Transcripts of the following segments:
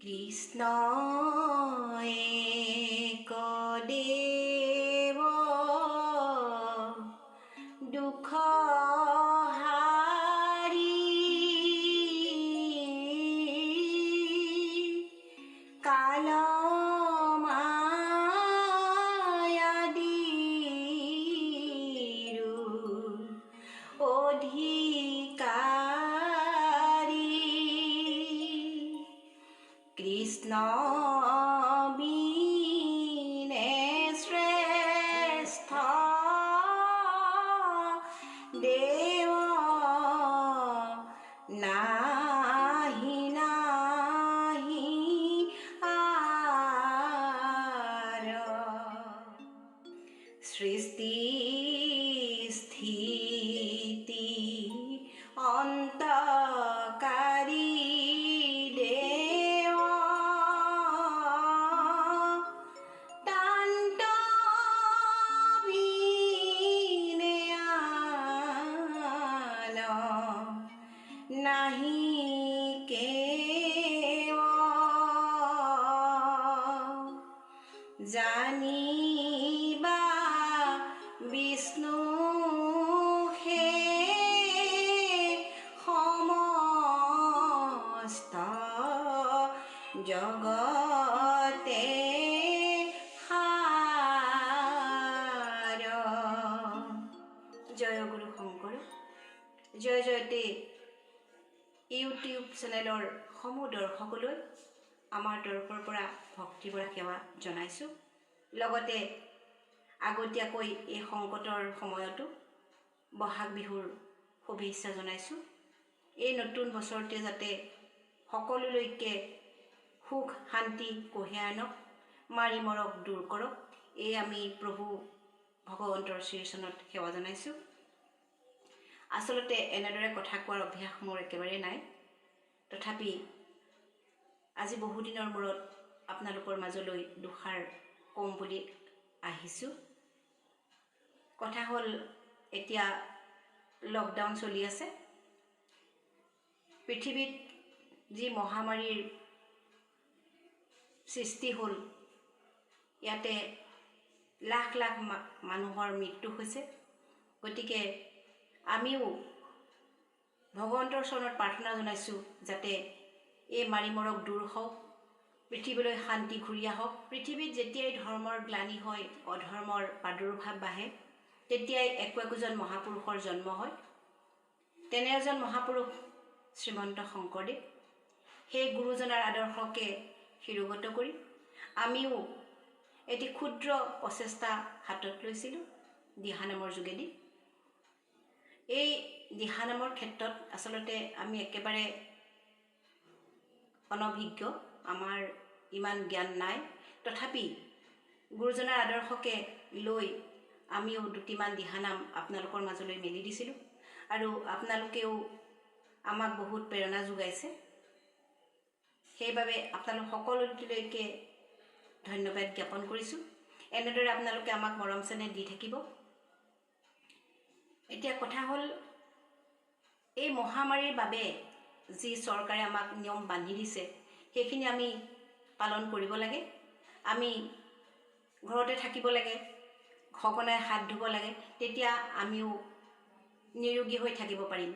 কৃষ্ণ এক দেৱ দুখ হাৰি কাল মায়া দিৰু অধিকাৰী কৃষ্ণ বিনে শ্ৰেষ্ঠ দেৱ নাহি নাহি আৰ সৃষ্টি স্থিতি অন্তকাৰী নাহি কেৱ জানিবা বিষ্ণু হে সমস্ত জগতে সাৰ। জয় গুৰু শংকৰ। জয় জয়তে ইউটিউব চেনেলৰ সমূহ দৰ্শকলৈ আমাৰ তৰফৰ পৰা ভক্তিভৰা সেৱা জনাইছোঁ। লগতে আগতীয়াকৈ এই সংকটৰ সময়তো বহাগ বিহুৰ শুভেচ্ছা জনাইছোঁ। এই নতুন বছৰতে যাতে সকলোলৈকে সুখ শান্তি কঢ়িয়াই আনক, মাৰি মৰক দূৰ কৰক, এই আমি প্ৰভু ভগৱন্তৰ শ্ৰীচৰণত সেৱা জনাইছোঁ। আচলতে এনেদৰে কথা কোৱাৰ অভ্যাস মোৰ একেবাৰে নাই, তথাপি আজি বহুদিনৰ মূৰত আপোনালোকৰ মাজলৈ দুষাৰ কম বুলি আহিছোঁ। কথা হ'ল, এতিয়া লকডাউন চলি আছে। পৃথিৱীত যি মহামাৰীৰ সৃষ্টি হ'ল, ইয়াতে লাখ লাখ মানুহৰ মৃত্যু হৈছে। গতিকে আমিও ভগৱন্তৰ চৰণত প্ৰাৰ্থনা জনাইছোঁ যাতে এই মাৰি মৰক দূৰ হওক, পৃথিৱীলৈ শান্তি ঘূৰি আহক। পৃথিৱীত যেতিয়াই ধৰ্মৰ গ্লানি হয়, অধৰ্মৰ প্ৰাদুৰ্ভাৱ বাঢ়ে, তেতিয়াই একোজন মহাপুৰুষৰ জন্ম হয়। তেনে এজন মহাপুৰুষ শ্ৰীমন্ত শংকৰদেৱ। সেই গুৰুজনাৰ আদৰ্শকে শিৰোগত কৰি আমিও এটি ক্ষুদ্ৰ প্ৰচেষ্টা হাতত লৈছিলোঁ দিহানামৰ যোগেদি। এই দিহানামৰ ক্ষেত্ৰত আচলতে আমি একেবাৰে অনভিজ্ঞ, আমাৰ ইমান জ্ঞান নাই। তথাপি গুৰুজনাৰ আদৰ্শকে লৈ আমিও দুটিমান দিহানাম আপোনালোকৰ মাজলৈ মেলি দিছিলোঁ, আৰু আপোনালোকেও আমাক বহুত প্ৰেৰণা যোগাইছে। সেইবাবে আপোনালোক সকলোলৈকে ধন্যবাদ জ্ঞাপন কৰিছোঁ। এনেদৰে আপোনালোকে আমাক মৰম চেনেহ দি থাকিব। এতিয়া কথা হ'ল, এই মহামাৰীৰ বাবে যি চৰকাৰে আমাক নিয়ম বান্ধি দিছে, সেইখিনি আমি পালন কৰিব লাগে। আমি ঘৰতে থাকিব লাগে, সঘনাই হাত ধুব লাগে, তেতিয়া আমিও নিৰোগী হৈ থাকিব পাৰিম।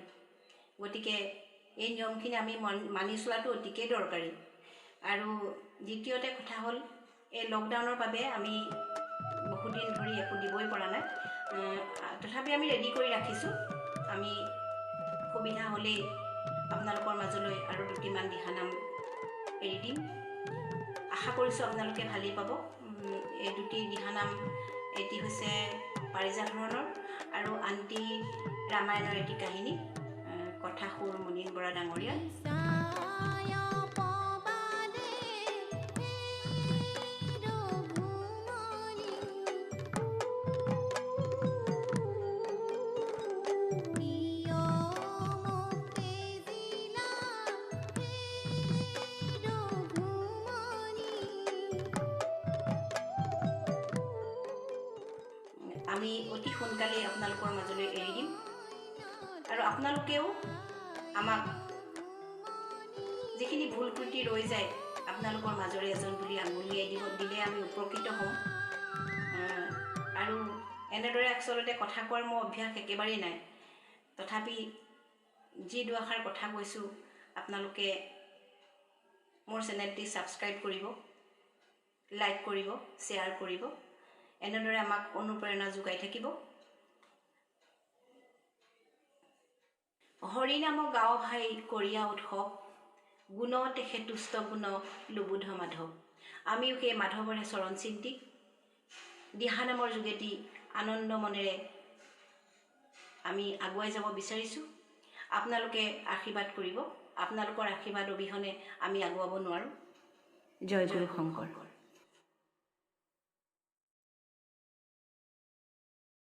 গতিকে এই নিয়মখিনি আমি মানি চলাটো অতিকৈ দৰকাৰী। আৰু দ্বিতীয়তে কথা হ'ল, এই লকডাউনৰ বাবে আমি বহুদিন ধৰি একো দিবই পৰা নাই, তথাপি আমি ৰেডি কৰি ৰাখিছোঁ। আমি সুবিধা হ'লেই আপোনালোকৰ মাজলৈ আৰু দুটিমান দিহানাম এৰি দিম। আশা কৰিছোঁ আপোনালোকে ভালেই পাব। এই দুটি দিহানাম, এটি হৈছে পাৰিজাত হৰণৰ আৰু আনটি ৰামায়ণৰ এটি কাহিনী, কথা সুৰ মুনীন বৰা ডাঙৰীয়া। আমি অতি সোনকালে আপোনালোকৰ মাজলৈ এৰি দিম আৰু আপোনালোকেও আমাক যিখিনি ভুল ত্ৰুটি ৰৈ যায় আপোনালোকৰ মাজৰে এজন বুলি আঙুলিয়াই দিলে আমি উপকৃত হ'ম। আৰু এনেদৰে আচলতে কথা কোৱাৰ মোৰ অভ্যাস একেবাৰেই নাই। তথাপি যি দুআষাৰ কথা কৈছোঁ, আপোনালোকে মোৰ চেনেলটি ছাবস্ক্ৰাইব কৰিব, লাইক কৰিব, শ্বেয়াৰ কৰিব। এনেদৰে আমাক অনুপ্ৰেৰণা যোগাই থাকিব। হৰি নাম গাঁও ভাই কৰিয়া উৎসৱ, গুণ তেখে তুষ্ট গুণ লুবুধ মাধৱ। আমিও সেই মাধৱৰে চৰণ চিন্তি দিহানামৰ যোগেদি আনন্দ মনেৰে আমি আগুৱাই যাব বিচাৰিছোঁ। আপোনালোকে আশীৰ্বাদ কৰিব। আপোনালোকৰ আশীৰ্বাদ অবিহনে আমি আগুৱাব নোৱাৰোঁ। জয় গুৰু শংকৰ।